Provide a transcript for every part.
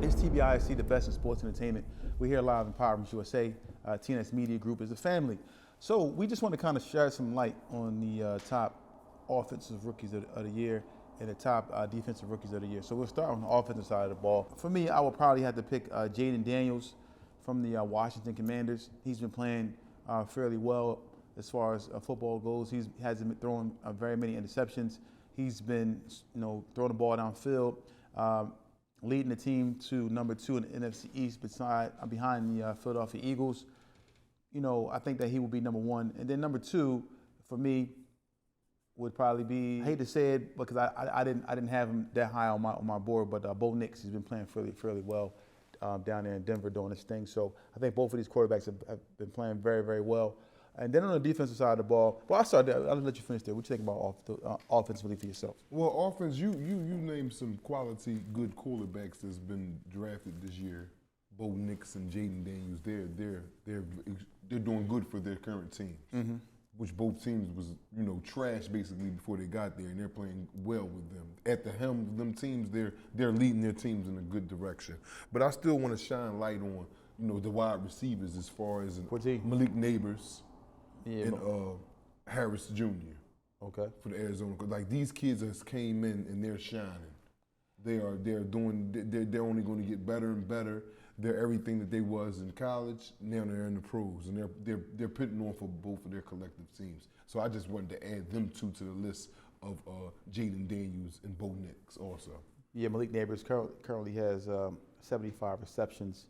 It's TBISC, the best in sports entertainment. We're here live in Empowerment USA. TNS Media Group is a family. So we just want to kind of shed some light on the top offensive rookies of the year and the top defensive rookies of the year. So we'll start on the offensive side of the ball. For me, I would probably have to pick Jayden Daniels from the Washington Commanders. He's been playing fairly well as far as football goes. He hasn't been throwing very many interceptions. He's been, throwing the ball downfield, leading the team to number 2 in the NFC East behind the Philadelphia Eagles. I think that he will be number 1. And then number 2, for me, would probably be, I hate to say it because I didn't have him that high on my board, but Bo Nix has been playing fairly well down there in Denver doing this thing. So I think both of these quarterbacks have been playing very, very well. And then on the defensive side of the ball, well, I'll start there. I'll let you finish there. What you think about offensively for yourself? Well, offense, you named some quality, good quarterbacks that's been drafted this year. Bo Nix and Jayden Daniels. They're doing good for their current teams, which both teams was trash basically before they got there, and they're playing well with them. At the helm of them teams, they're leading their teams in a good direction. But I still want to shine light on the wide receivers as far as Malik Neighbors. Yeah, and Harris Jr. Okay. For the Arizona. Like these kids just came in and they're shining. They're only going to get better and better. They're everything that they was in college. Now they're in the pros, and they're putting on for both of their collective teams. So I just wanted to add them two to the list of Jayden Daniels and Bo Nix also. Yeah, Malik Neighbors currently has 75 receptions,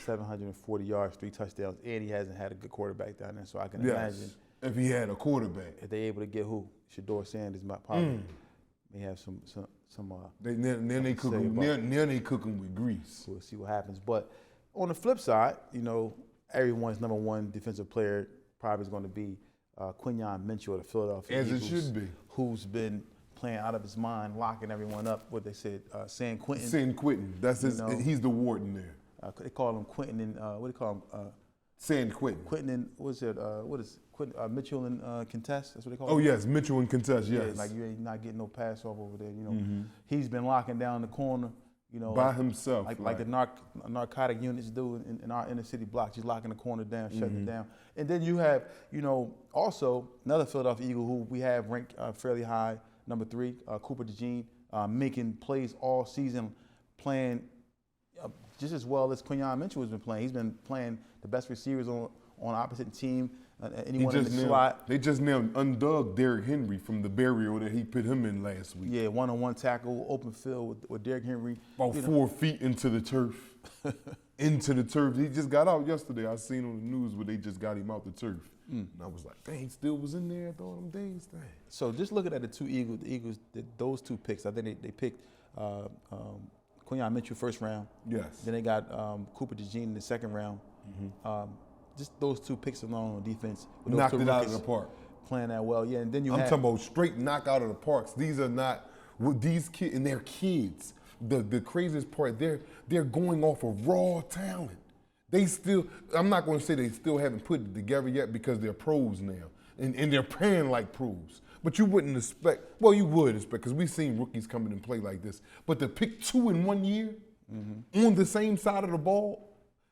740 yards, 3 touchdowns, and he hasn't had a good quarterback down there. So I can imagine if he had a quarterback, if they're able to get Shedeur Sanders, probably may have some. Then they cook him. Now they cook him with grease. We'll see what happens. But on the flip side, everyone's number 1 defensive player probably is going to be Quinyon Mitchell of the Philadelphia Eagles, as it should be, who's been playing out of his mind, locking everyone up. What they said, San Quentin. San Quentin. That's his. He's the warden there. They call him Quentin and what do they call him? San Quentin. Quentin and what is Quentin, Mitchell and Contest? That's what they call him. Oh yes, Mitchell and Contest. Yes. Yeah, like you ain't not getting no pass off over there. He's been locking down the corner. By himself. Like the narcotic units do in our inner city blocks. He's locking the corner down, shutting it down. And then you have also another Philadelphia Eagle who we have ranked fairly high, number 3, Cooper DeJean, making plays all season, playing just as well as Quinyon Mitchell has been playing. He's been playing the best receivers on opposite team, anyone in the slot. They just now undug Derrick Henry from the burial that he put him in last week. Yeah, one-on-one tackle, open field with Derrick Henry. About 4 feet into the turf. Into the turf. He just got out yesterday. I seen on the news where they just got him out the turf. And I was like, dang, he still was in there after all them days. Dang. So just looking at the Eagles, those 2 picks, I think they picked Quinyon Mitchell first round. Yes. Then they got Cooper DeJean in the second round. Just those 2 picks alone on defense. Knocked it out of the park. Playing that well, yeah. And then I'm talking about straight knock out of the parks. These are not these kids, and they're kids. The craziest part, they're going off of raw talent. They still, I'm not going to say they still haven't put it together yet because they're pros now, and they're playing like pros. But you wouldn't expect, well, you would expect, because we've seen rookies come in and play like this. But to pick 2 in 1 year on the same side of the ball,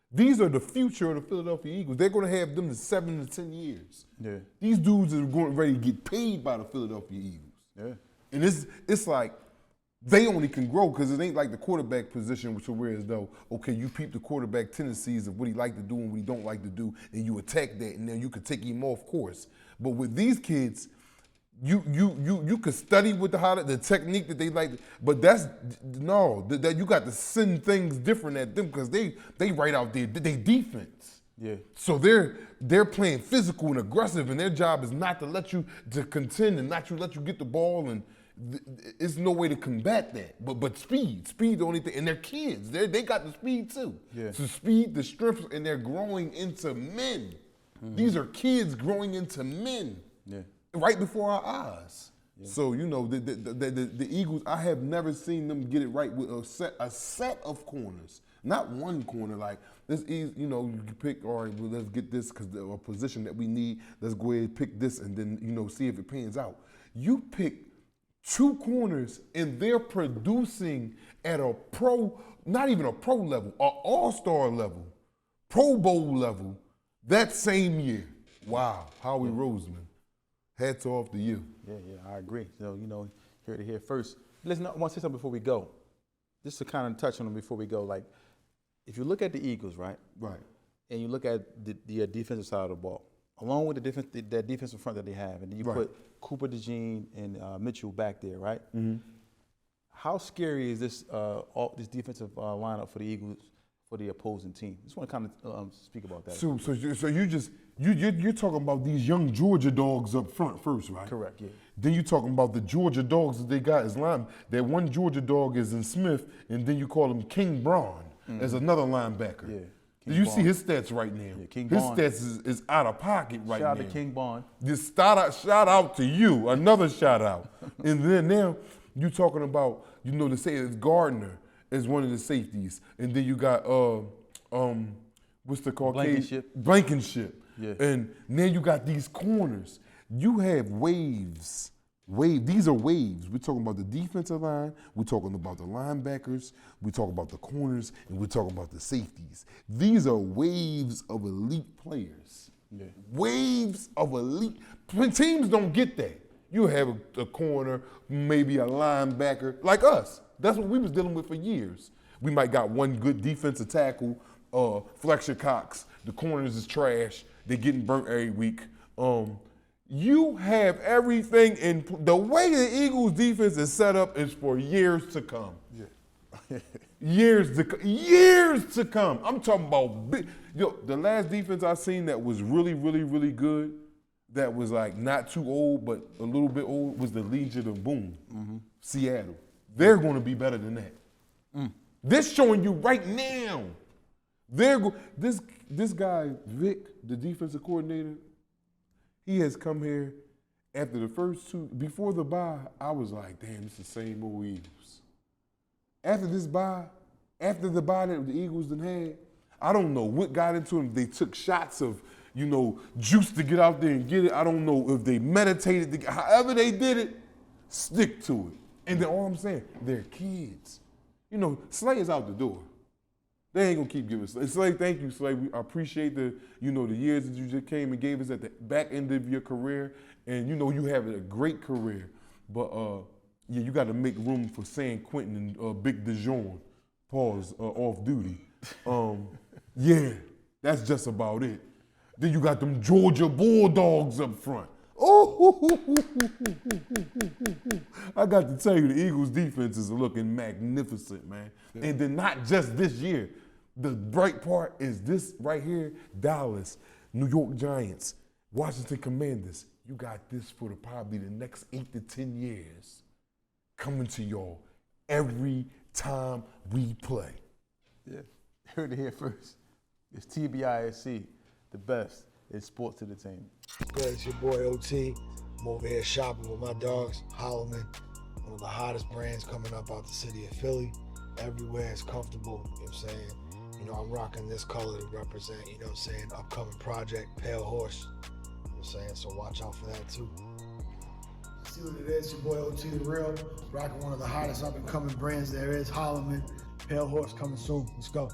these are the future of the Philadelphia Eagles. They're going to have them in 7 to 10 years. Yeah. These dudes are ready to get paid by the Philadelphia Eagles. Yeah. And it's like they only can grow because it ain't like the quarterback position, which where as though, okay, you peep the quarterback tendencies of what he like to do and what he don't like to do, and you attack that, and then you could take him off course. But with these kids, you could study with the technique that they like, but that you got to send things different at them because they right out there, they defense. Yeah. So they're playing physical and aggressive, and their job is not to let you to contend and not to let you get the ball, and it's no way to combat that. But speed the only thing, and they're kids. They got the speed too. Yeah. So speed, the strength, and they're growing into men. These are kids growing into men. Yeah. Right before our eyes. Yeah. So, the Eagles, I have never seen them get it right with a set of corners. Not one corner, like, this is, you pick, all right, well, let's get this because a position that we need, let's go ahead and pick this and then, see if it pans out. You pick 2 corners, and they're producing at a pro, not even a pro level, an all-star level, Pro Bowl level that same year. Wow, Howie Roseman, hats off to you. Yeah, I agree. So, here to hear first. Listen, I want to say something before we go. Just to kind of touch on them before we go. Like, if you look at the Eagles, right? Right. And you look at the defensive side of the ball, along with that defensive front that they have, and then you put Cooper DeJean and Mitchell back there, right? Mm-hmm. How scary is this defensive lineup for the Eagles for the opposing team? Just want to kind of speak about that. So you're talking about these young Georgia dogs up front first, right? Correct. Yeah. Then you're talking about the Georgia dogs that they got as line. That one Georgia dog is in Smith, and then you call him King Braun as another linebacker. Yeah. Do you see his stats right now? Yeah, King his Bond. stats is out of pocket right now. Shout out to King Bond. Just shout out to you. Another shout out. And then now you talking about, the safety Gardner is one of the safeties. And then you got what's the Caucasian? Blankenship. Yeah. And now you got these corners. You have waves. These are waves. We're talking about the defensive line, we're talking about the linebackers, we're talking about the corners, and we're talking about the safeties. These are waves of elite players. Yeah. Waves of elite. Teams don't get that. You have a corner, maybe a linebacker, like us. That's what we was dealing with for years. We might got one good defensive tackle, Fletcher Cox. The corners is trash. They're getting burnt every week. You have everything in the way the Eagles defense is set up is for years to come. Yeah. years to come. I'm talking about the last defense I seen that was really, really, really good, that was like not too old but a little bit old, was the Legion of Boom, Seattle. They're going to be better than that. They're showing you right now. This guy Vic, the defensive coordinator. He has come here after the first 2, before the bye, I was like, damn, it's the same old Eagles. After the bye that the Eagles done had, I don't know what got into them. They took shots of, juice to get out there and get it. I don't know if they meditated. However they did it, stick to it. And then all I'm saying, they're kids. Slay is out the door. They ain't gonna keep giving us. Slay, thank you, Slay. I appreciate the years that you just came and gave us at the back end of your career, and you have a great career. But you got to make room for San Quentin and Big DeJean, pause, off duty. Yeah, that's just about it. Then you got them Georgia Bulldogs up front. Oh, I got to tell you, the Eagles' defense is looking magnificent, man. Yeah. And then not just this year. The bright part is this right here: Dallas, New York Giants, Washington Commanders. You got this for probably the next 8 to 10 years coming to y'all every time we play. Yeah, heard it here first. It's TBISC, the best in sports entertainment. Yeah, it's your boy OT. I'm over here shopping with my dogs, Holloman, one of the hottest brands coming up out the city of Philly. Everywhere is comfortable, you know what I'm saying? I'm rocking this color to represent, upcoming project, Pale Horse. You know what I'm saying? So watch out for that too. See what it is, your boy OT The Real, rocking one of the hottest up and coming brands there is, Holloman, Pale Horse coming soon. Let's go.